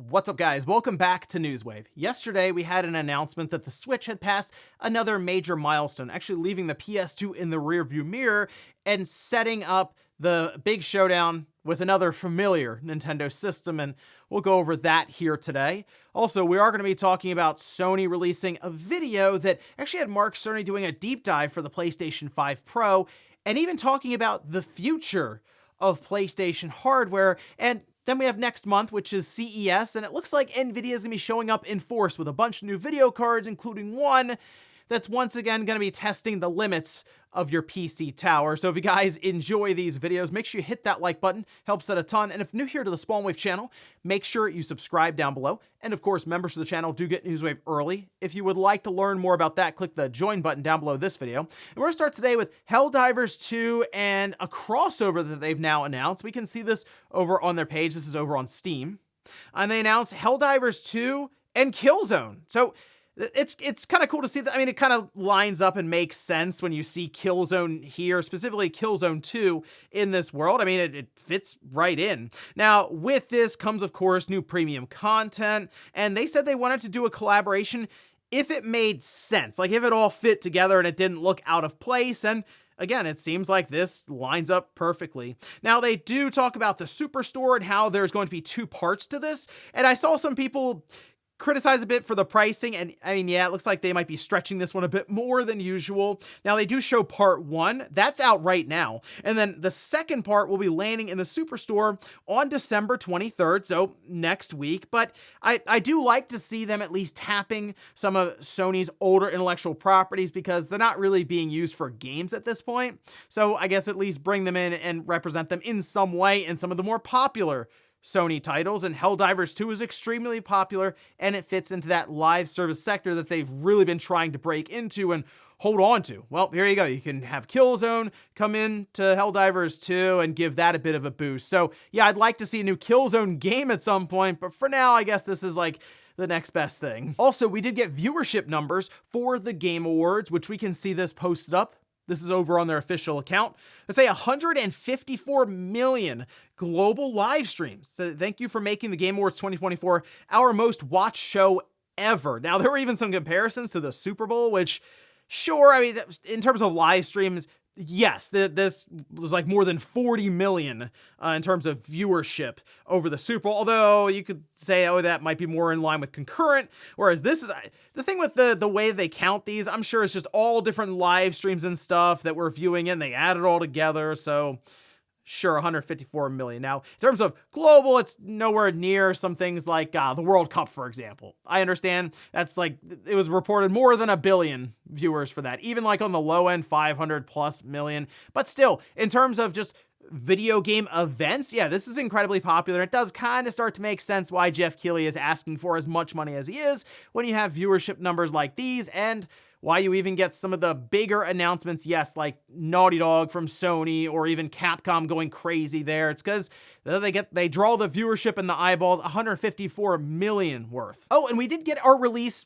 What's up, guys? Welcome back to Newswave. Yesterday, we had an announcement that the Switch had passed another major milestone, actually leaving the PS2 in the rearview mirror and setting up the big showdown with another familiar Nintendo system, and we'll go over that here today. Also, we are going to be talking about Sony releasing a video that actually had Mark Cerny doing a deep dive for the PlayStation 5 Pro, and even talking about the future of PlayStation hardware. And then we have next month, which is CES, and it looks like Nvidia is going to be showing up in force with a bunch of new video cards, including one that's once again going to be testing the limits of your PC tower. So if you guys enjoy these videos, make sure you hit that like button, helps out a ton. And if new here to the SpawnWave channel, make sure you subscribe down below. And of course, members of the channel do get Newswave early. If you would like to learn more about that, click the join button down below this video. And we're going to start today with Helldivers 2 and a crossover that they've now announced. We can see this over on their page. This is over on Steam. And they announced Helldivers 2 and Killzone. So it's kind of cool to see that. I mean, it kind of lines up and makes sense when you see Killzone here, specifically Killzone 2 in this world. I mean, it fits right in. Now, with this comes, of course, new premium content, and they said they wanted to do a collaboration if it made sense, like if it all fit together and it didn't look out of place. And again, it seems like this lines up perfectly. Now, they do talk about the Superstore and how there's going to be two parts to this, and I saw some people criticize a bit for the pricing, and I mean, yeah, it looks like they might be stretching this one a bit more than usual. Now, they do show part 1, that's out right now, and then the second part will be landing in the Superstore on December 23rd, so next week. But I do like to see them at least tapping some of Sony's older intellectual properties, because they're not really being used for games at this point. So I guess at least bring them in and represent them in some way in some of the more popular Sony titles, and Helldivers 2 is extremely popular, and it fits into that live service sector that they've really been trying to break into and hold on to. Well, here you go. You can have Killzone come in to Helldivers 2 and give that a bit of a boost. So yeah, I'd like to see a new Killzone game at some point, but for now, I guess this is like the next best thing. Also, we did get viewership numbers for the Game Awards, which we can see this posted up. This is over on their official account. They say 154 million global live streams. So thank you for making the Game Awards 2024 our most watched show ever. Now, there were even some comparisons to the Super Bowl, which, sure, I mean, in terms of live streams, yes, this was like more than 40 million in terms of viewership over the Super Bowl, although you could say, oh, that might be more in line with concurrent, whereas this is, the thing with the way they count these, I'm sure it's just all different live streams and stuff that we're viewing in, they add it all together, so sure, 154 million. Now, in terms of global, it's nowhere near some things like the World Cup, for example. I understand that's like, it was reported more than 1 billion viewers for that. Even like on the low end, 500 plus million. But still, in terms of just video game events, yeah, this is incredibly popular. It does kind of start to make sense why Jeff Keighley is asking for as much money as he is when you have viewership numbers like these, and why you even get some of the bigger announcements, yes, like Naughty Dog from Sony or even Capcom going crazy there. It's because they draw the viewership and the eyeballs, 154 million worth. Oh, and we did get our release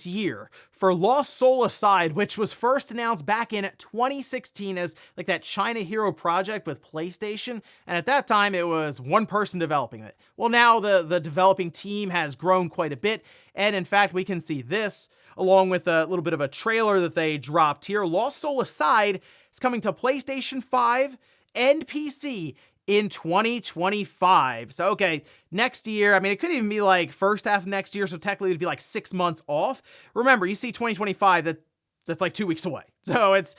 year for Lost Soul Aside, which was first announced back in 2016 as like that China Hero project with PlayStation. And at that time, it was one person developing it. Well, now the developing team has grown quite a bit. And in fact, we can see this along with a little bit of a trailer that they dropped here. Lost Soul Aside is coming to PlayStation 5 and PC in 2025. So, okay, next year, I mean, it could even be like first half of next year, so technically it'd be like 6 months off. Remember, you see 2025, that's like 2 weeks away. So it's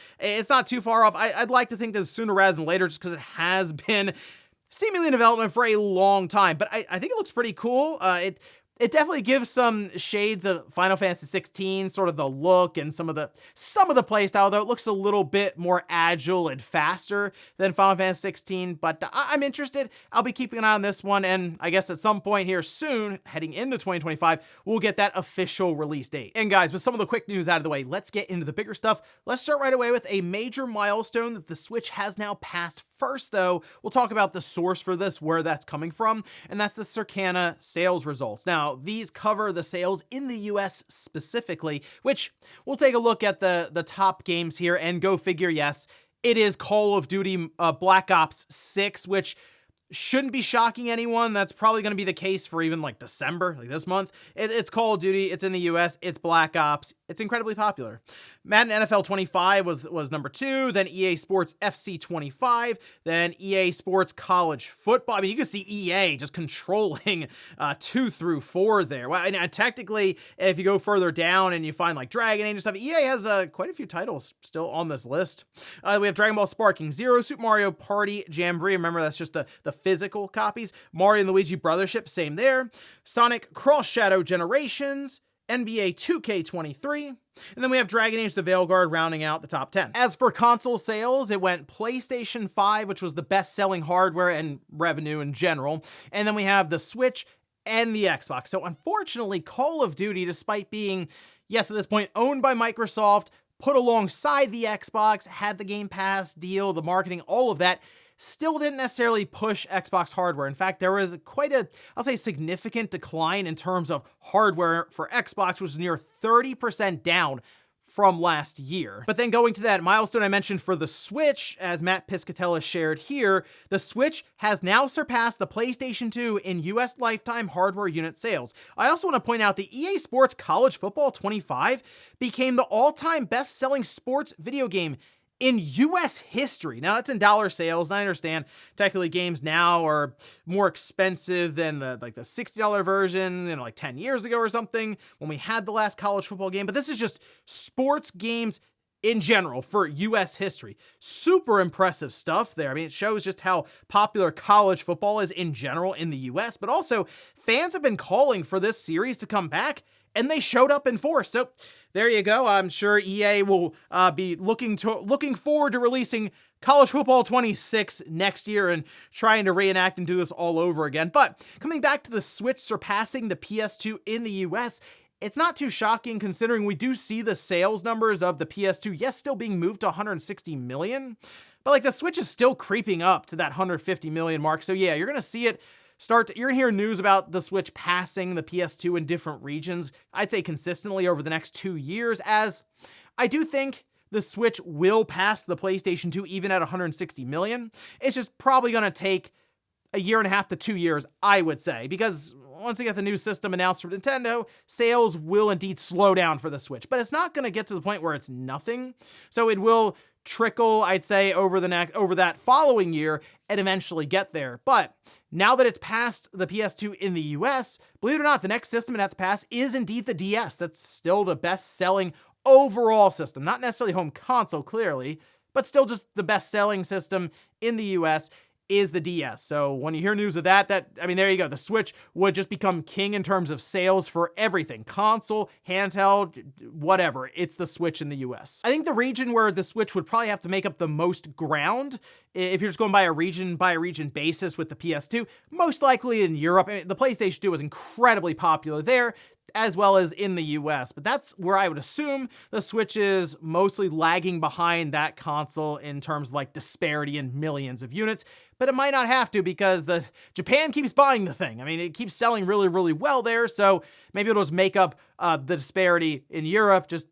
not too far off. I'd like to think this sooner rather than later, just because it has been seemingly in development for a long time. But I think it looks pretty cool. It definitely gives some shades of Final Fantasy 16, sort of the look and some of the playstyle, though it looks a little bit more agile and faster than Final Fantasy 16, but I'm interested. I'll be keeping an eye on this one, and I guess at some point here soon, heading into 2025, we'll get that official release date. And guys, with some of the quick news out of the way, let's get into the bigger stuff. Let's start right away with a major milestone that the Switch has now passed. First, though, we'll talk about the source for this, where that's coming from, and that's the Circana sales results. Now, these cover the sales in the US specifically, which we'll take a look at the top games here, and go figure, yes, it is Call of Duty Black Ops 6, which shouldn't be shocking anyone. That's probably going to be the case for even like December, like this month. It's Call of Duty. It's in the US. It's Black Ops. It's incredibly popular. Madden NFL 25 was number 2. Then EA Sports FC 25. Then EA Sports College Football. I mean, you can see EA just controlling 2 through 4 there. Well, and technically, if you go further down and you find like Dragon Age and stuff, EA has quite a few titles still on this list. We have Dragon Ball Sparking Zero, Super Mario Party Jamboree. Remember, that's just the physical copies. Mario and Luigi Brothership, same there. Sonic Cross Shadow Generations, NBA 2K23, and then we have Dragon Age the Veilguard rounding out the top 10. As for console sales, it went PlayStation 5, which was the best-selling hardware and revenue in general, and then we have the Switch and the Xbox. So unfortunately, Call of Duty, despite being, yes, at this point, owned by Microsoft, put alongside the Xbox, had the Game Pass deal, the marketing, all of that, still didn't necessarily push Xbox hardware. In fact, there was quite a, I'll say, significant decline in terms of hardware for Xbox, which was near 30% down from last year. But then going to that milestone I mentioned for the Switch, as Matt Piscatella shared here, the Switch has now surpassed the PlayStation 2 in US lifetime hardware unit sales. I also want to point out the EA Sports College Football 25 became the all-time best-selling sports video game in US history. Now that's in dollar sales, and I understand technically games now are more expensive than the $60 version, like 10 years ago or something when we had the last college football game, but this is just sports games in general for US history. Super impressive stuff there. I mean, it shows just how popular college football is in general in the US, but also fans have been calling for this series to come back, and they showed up in force. So there you go. I'm sure EA will be looking forward to releasing College Football 26 next year and trying to reenact and do this all over again. But coming back to the Switch surpassing the PS2 in the US, it's not too shocking considering we do see the sales numbers of the PS2, yes, still being moved to 160 million, but like the Switch is still creeping up to that 150 million mark. So yeah, you're going to see it you're gonna hear news about the Switch passing the PS2 in different regions, I'd say consistently over the next 2 years, as I do think the Switch will pass the PlayStation 2 even at 160 million. It's just probably gonna take a year and a half to 2 years, I would say, because once we get the new system announced from Nintendo, sales will indeed slow down for the Switch, but it's not gonna get to the point where it's nothing. So it will trickle, I'd say, over that following year and eventually get there. But now that it's past the PS2 in the US, believe it or not, the next system it has to pass is indeed the DS. That's still the best-selling overall system. Not necessarily home console, clearly, but still just the best-selling system in the US is the DS. So when you hear news of that, I mean, there you go. The Switch would just become king in terms of sales for everything. Console, handheld, whatever. It's the Switch in the US. I think the region where the Switch would probably have to make up the most ground, if you're just going by a region basis with the PS2, most likely in Europe. I mean, the PlayStation 2 was incredibly popular there, as well as in the US, but that's where I would assume the Switch is mostly lagging behind that console in terms of like disparity in millions of units, but it might not have to because Japan keeps buying the thing. I mean, it keeps selling really, really well there, so maybe it'll just make up the disparity in Europe, just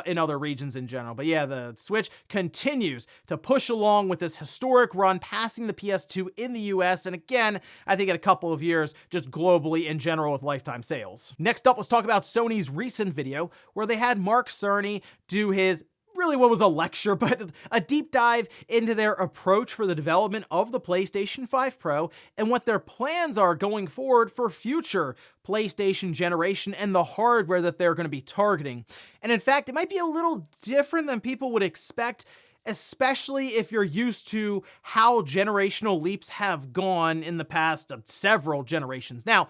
in other regions in general. But yeah, the Switch continues to push along with this historic run, passing the PS2 in the US, and again, I think in a couple of years, just globally in general with lifetime sales. Next up, let's talk about Sony's recent video where they had Mark Cerny do his really what was a lecture, but a deep dive into their approach for the development of the PlayStation 5 Pro and what their plans are going forward for future PlayStation generation and the hardware that they're going to be targeting. And in fact, it might be a little different than people would expect, especially if you're used to how generational leaps have gone in the past several generations. Now,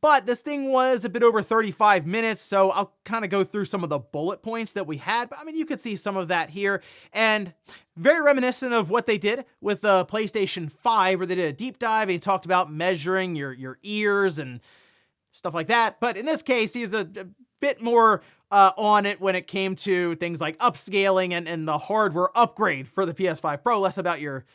but this thing was a bit over 35 minutes, so I'll kind of go through some of the bullet points that we had. But I mean, you could see some of that here, and very reminiscent of what they did with the PlayStation 5, where they did a deep dive and talked about measuring your ears and stuff like that. But in this case, he's a bit more on it when it came to things like upscaling and the hardware upgrade for the PS5 Pro, less about your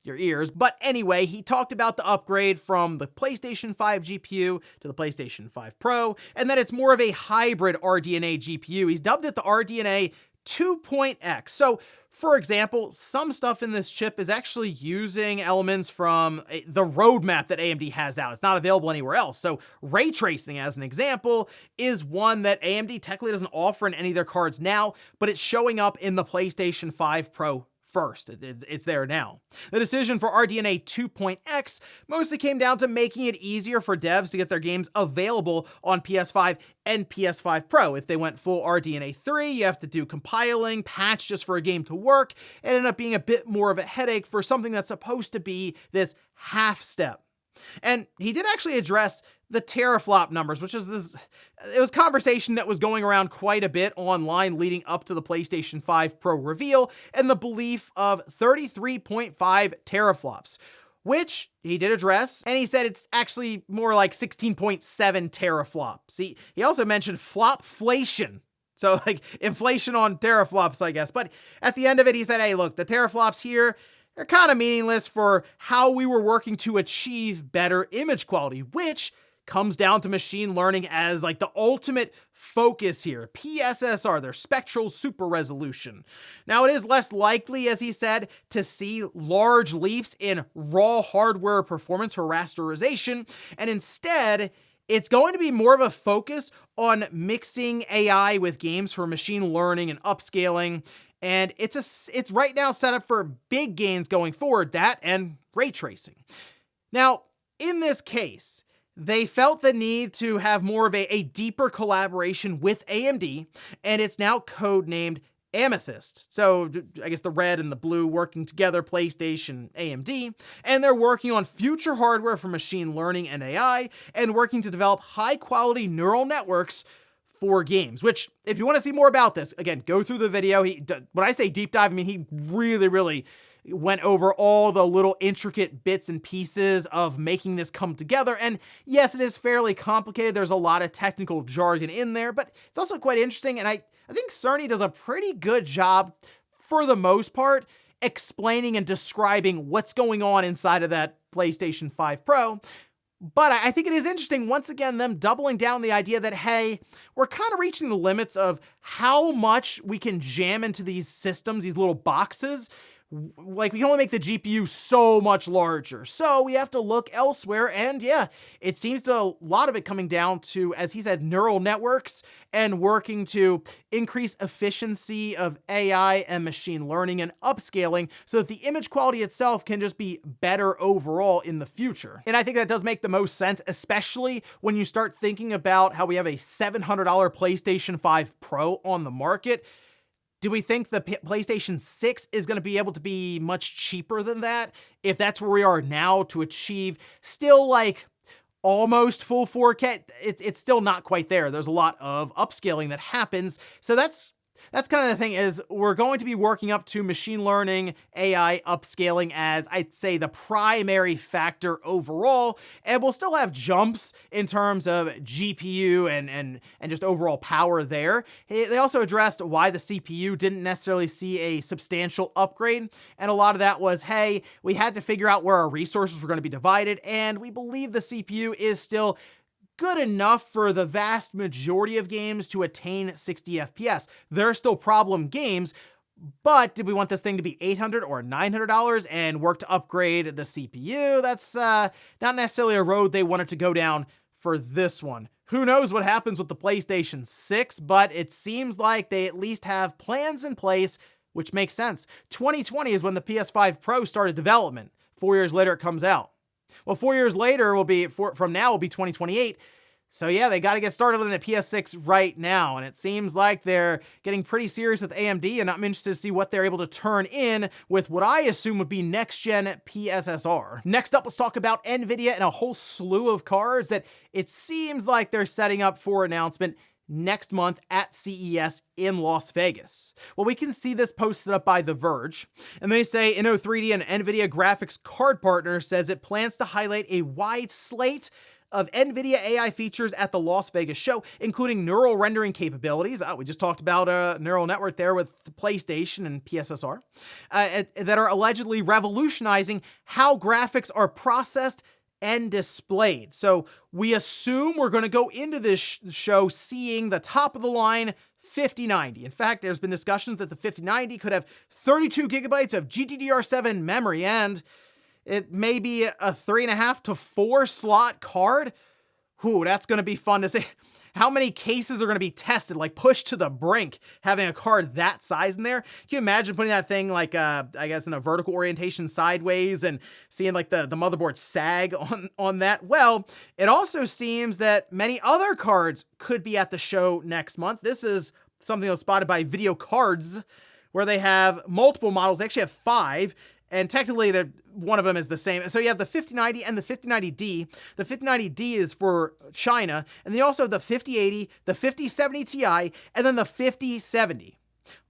ears. But anyway, he talked about the upgrade from the PlayStation 5 GPU to the PlayStation 5 Pro, and that it's more of a hybrid RDNA GPU. He's dubbed it the RDNA 2.x. So For example, some stuff in this chip is actually using elements from the roadmap that AMD has out. It's not available anywhere else. So ray tracing, as an example, is one that AMD technically doesn't offer in any of their cards now, but it's showing up in the PlayStation 5 Pro first. It's there now. The decision for RDNA 2.x mostly came down to making it easier for devs to get their games available on PS5 and PS5 Pro. If they went full RDNA 3, you have to do compiling, patch just for a game to work. It ended up being a bit more of a headache for something that's supposed to be this half step. And he did actually address the teraflop numbers, which is it was conversation that was going around quite a bit online leading up to the PlayStation 5 Pro reveal, and the belief of 33.5 teraflops, which he did address, and he said it's actually more like 16.7 teraflops. He also mentioned flopflation. So like inflation on teraflops, I guess. But at the end of it, he said, hey, look, the teraflops here, they're kind of meaningless for how we were working to achieve better image quality, which comes down to machine learning as like the ultimate focus here. PSSR, their spectral super resolution. Now, it is less likely, as he said, to see large leaps in raw hardware performance for rasterization, and instead, it's going to be more of a focus on mixing AI with games for machine learning and upscaling. And it's right now set up for big gains going forward, that and ray tracing. Now, in this case, they felt the need to have more of a deeper collaboration with AMD, and it's now codenamed Amethyst. So I guess the red and the blue working together, PlayStation, AMD, and they're working on future hardware for machine learning and AI, and working to develop high-quality neural networks for games, which, if you want to see more about this, again, go through the video. When I say deep dive, I mean, he really went over all the little intricate bits and pieces of making this come together. And yes, it is fairly complicated. There's a lot of technical jargon in there, but it's also quite interesting. And I think Cerny does a pretty good job, for the most part, explaining and describing what's going on inside of that PlayStation 5 Pro. But I think it is interesting, once again, them doubling down on the idea that, hey, we're kind of reaching the limits of how much we can jam into these systems, these little boxes. Like, we can only make the GPU so much larger, so we have to look elsewhere. And yeah, it seems to a lot of it coming down to, as he said, neural networks and working to increase efficiency of AI and machine learning and upscaling so that the image quality itself can just be better overall in the future. And I think that does make the most sense, especially when you start thinking about how we have a $700 PlayStation 5 Pro on the market. Do we think the PlayStation 6 is going to be able to be much cheaper than that? If that's where we are now to achieve still like almost full 4K, it's still not quite there. There's a lot of upscaling that happens. So that's kind of the thing, is we're going to be working up to machine learning, AI upscaling as, I'd say, the primary factor overall, and we'll still have jumps in terms of GPU and just overall power there. They also addressed why the CPU didn't necessarily see a substantial upgrade, and a lot of that was, hey, we had to figure out where our resources were going to be divided, and we believe the CPU is still good enough for the vast majority of games to attain 60 FPS. There are still problem games, but did we want this thing to be $800 or $900 and work to upgrade the CPU? That's not necessarily a road they wanted to go down for this one. Who knows what happens with the PlayStation 6, but it seems like they at least have plans in place, which makes sense. 2020 is when the PS5 Pro started development. 4 years later, it comes out. Well, 4 years later from now will be 2028. So yeah, they got to get started on the PS6 right now. And it seems like they're getting pretty serious with AMD, and I'm interested to see what they're able to turn in with what I assume would be next-gen PSSR. Next up, let's talk about NVIDIA and a whole slew of cards that it seems like they're setting up for announcement next month at CES in Las Vegas. Well, we can see this posted up by The Verge, and they say Inno3D, an NVIDIA graphics card partner, says it plans to highlight a wide slate of NVIDIA AI features at the Las Vegas show, including neural rendering capabilities. We just talked about a neural network there with the PlayStation and PSSR, that are allegedly revolutionizing how graphics are processed and displayed. So we assume we're going to go into this show seeing the top of the line 5090. In fact, there's been discussions that the 5090 could have 32 gigabytes of GDDR7 memory, and it may be a 3.5 to 4 slot card. Ooh, that's going to be fun to see. How many cases are going to be tested, like pushed to the brink, having a card that size in there? Can you imagine putting that thing like, I guess in a vertical orientation sideways and seeing like the motherboard sag on that? Well, it also seems that many other cards could be at the show next month. This is something that was spotted by Video Cards, where they have multiple models. They actually have 5. And technically, one of them is the same. So you have the 5090 and the 5090D. The 5090D is for China. And then you also have the 5080, the 5070 Ti, and then the 5070.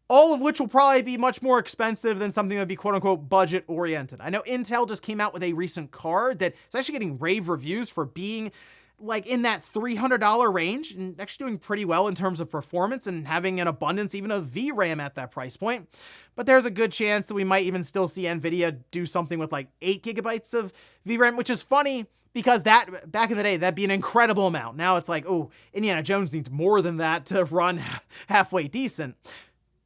All of which will probably be much more expensive than something that would be quote-unquote budget-oriented. I know Intel just came out with a recent card that is actually getting rave reviews for being like in that $300 range and actually doing pretty well in terms of performance and having an abundance even of VRAM at that price point. But there's a good chance that we might even still see NVIDIA do something with like 8 gigabytes of VRAM, which is funny because that back in the day, that'd be an incredible amount. Now it's like, oh, Indiana Jones needs more than that to run halfway decent.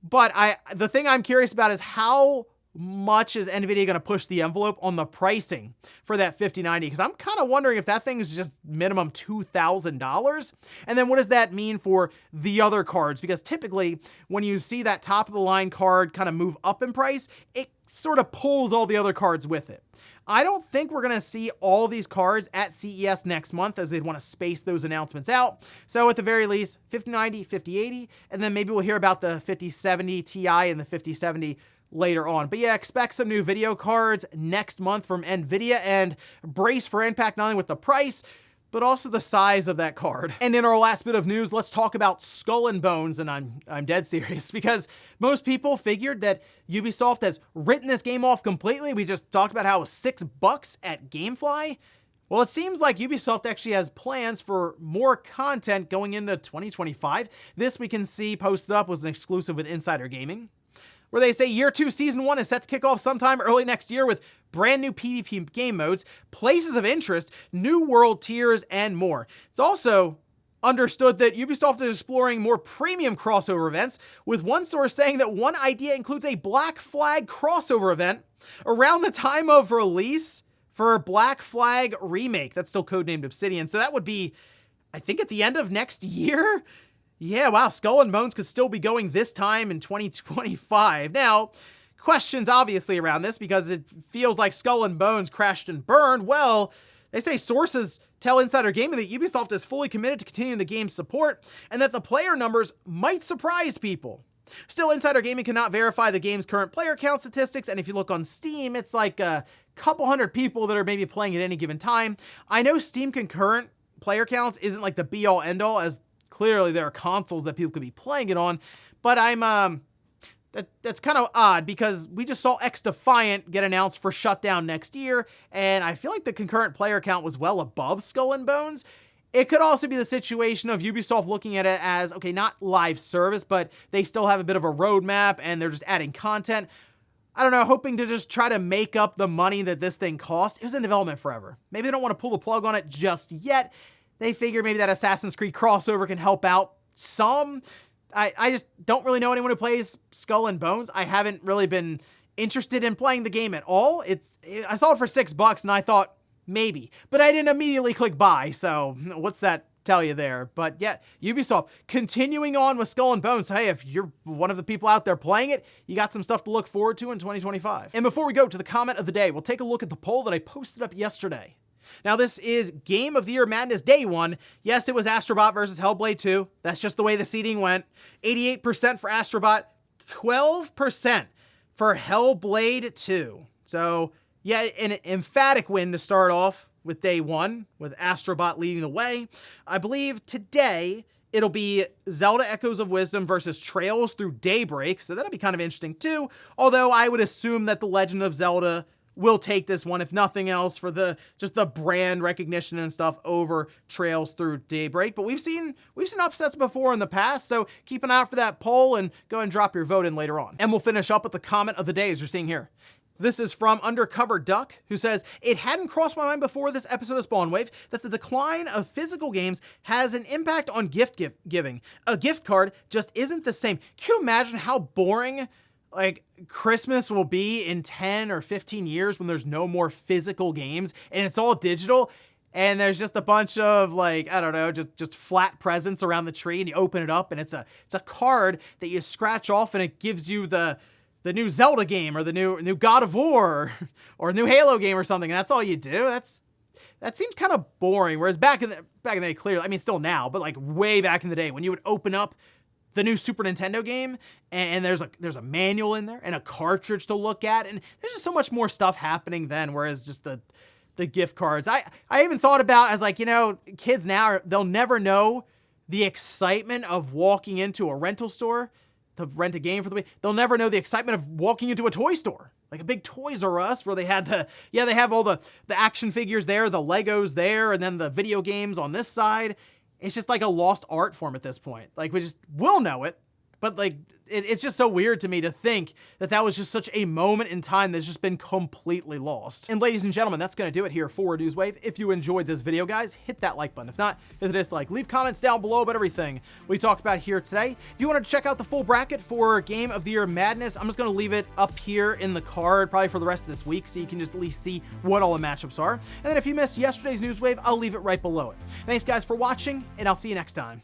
But the thing I'm curious about is how much is NVIDIA going to push the envelope on the pricing for that 5090? Because I'm kind of wondering if that thing is just minimum $2,000. And then what does that mean for the other cards? Because typically when you see that top of the line card kind of move up in price, it sort of pulls all the other cards with it. I don't think we're going to see all these cards at CES next month, as they'd want to space those announcements out. So at the very least, 5090, 5080, and then maybe we'll hear about the 5070 Ti and the 5070 later on. But yeah, expect some new video cards next month from NVIDIA, and brace for impact not only with the price, but also the size of that card. And in our last bit of news, let's talk about Skull and Bones, and I'm dead serious, because most people figured that Ubisoft has written this game off completely. We just talked about how it was $6 at GameFly. Well, it seems like Ubisoft actually has plans for more content going into 2025. This we can see posted up was an exclusive with Insider Gaming, where they say Year 2 Season 1 is set to kick off sometime early next year with brand new PvP game modes, places of interest, new world tiers, and more. It's also understood that Ubisoft is exploring more premium crossover events, with one source saying that one idea includes a Black Flag crossover event around the time of release for Black Flag Remake. That's still codenamed Obsidian. So that would be, I think, at the end of next year? Yeah, wow, Skull and Bones could still be going this time in 2025. Now, questions obviously around this, because it feels like Skull and Bones crashed and burned. Well, they say sources tell Insider Gaming that Ubisoft is fully committed to continuing the game's support, and that the player numbers might surprise people. Still, Insider Gaming cannot verify the game's current player count statistics, and if you look on Steam, it's like a couple hundred people that are maybe playing at any given time. I know Steam concurrent player counts isn't like the be-all end-all, as clearly there are consoles that people could be playing it on, but that's kind of odd, because we just saw X Defiant get announced for shutdown next year, and I feel like the concurrent player count was well above Skull and Bones. It could also be the situation of Ubisoft looking at it as, okay, not live service, but they still have a bit of a roadmap and they're just adding content. I don't know, hoping to just try to make up the money that this thing cost. It was in development forever. Maybe they don't want to pull the plug on it just yet. They figure maybe that Assassin's Creed crossover can help out some. I just don't really know anyone who plays Skull and Bones. I haven't really been interested in playing the game at all. I saw it for $6 and I thought maybe, but I didn't immediately click buy. So what's that tell you there? But yeah, Ubisoft continuing on with Skull and Bones. Hey, if you're one of the people out there playing it, you got some stuff to look forward to in 2025. And before we go to the comment of the day, we'll take a look at the poll that I posted up yesterday. Now, this is Game of the Year Madness Day 1. Yes, it was Astrobot versus Hellblade 2. That's just the way the seeding went. 88% for Astrobot, 12% for Hellblade 2. So, yeah, an emphatic win to start off with Day 1, with Astrobot leading the way. I believe today it'll be Zelda Echoes of Wisdom versus Trails Through Daybreak, so that'll be kind of interesting too. Although I would assume that The Legend of Zelda will take this one, if nothing else, for just the brand recognition and stuff over Trails Through Daybreak. But we've seen upsets before in the past, so keep an eye out for that poll and go and drop your vote in later on. And we'll finish up with the comment of the day, as you're seeing here. This is from Undercover Duck, who says, "It hadn't crossed my mind before this episode of Spawn Wave that the decline of physical games has an impact on giving. A gift card just isn't the same." Can you imagine how boring like Christmas will be in 10 or 15 years when there's no more physical games and it's all digital? And there's just a bunch of like, I don't know, just flat presents around the tree, and you open it up and it's a card that you scratch off and it gives you the new Zelda game or the new God of War or a new Halo game or something. And that's all you do. That seems kind of boring. Whereas back in the day, clearly, I mean, still now, but like way back in the day when you would open up the new Super Nintendo game and there's a manual in there and a cartridge to look at, and there's just so much more stuff happening then. Whereas just the gift cards, I even thought about as like, you know, kids now, they'll never know the excitement of walking into a rental store to rent a game for the week. They'll never know the excitement of walking into a toy store, like a big Toys R Us where they had they have all the action figures there, the Legos there, and then the video games on this side. It's just like a lost art form at this point. Like we'll know it, but like it's just so weird to me to think that was just such a moment in time that's just been completely lost. And ladies and gentlemen, that's gonna do it here for Newswave. If you enjoyed this video, guys, hit that like button. If not, hit the dislike. Leave comments down below about everything we talked about here today. If you wanted to check out the full bracket for Game of the Year Madness, I'm just gonna leave it up here in the card probably for the rest of this week, so you can just at least see what all the matchups are. And then if you missed yesterday's Newswave, I'll leave it right below it. Thanks guys for watching, and I'll see you next time.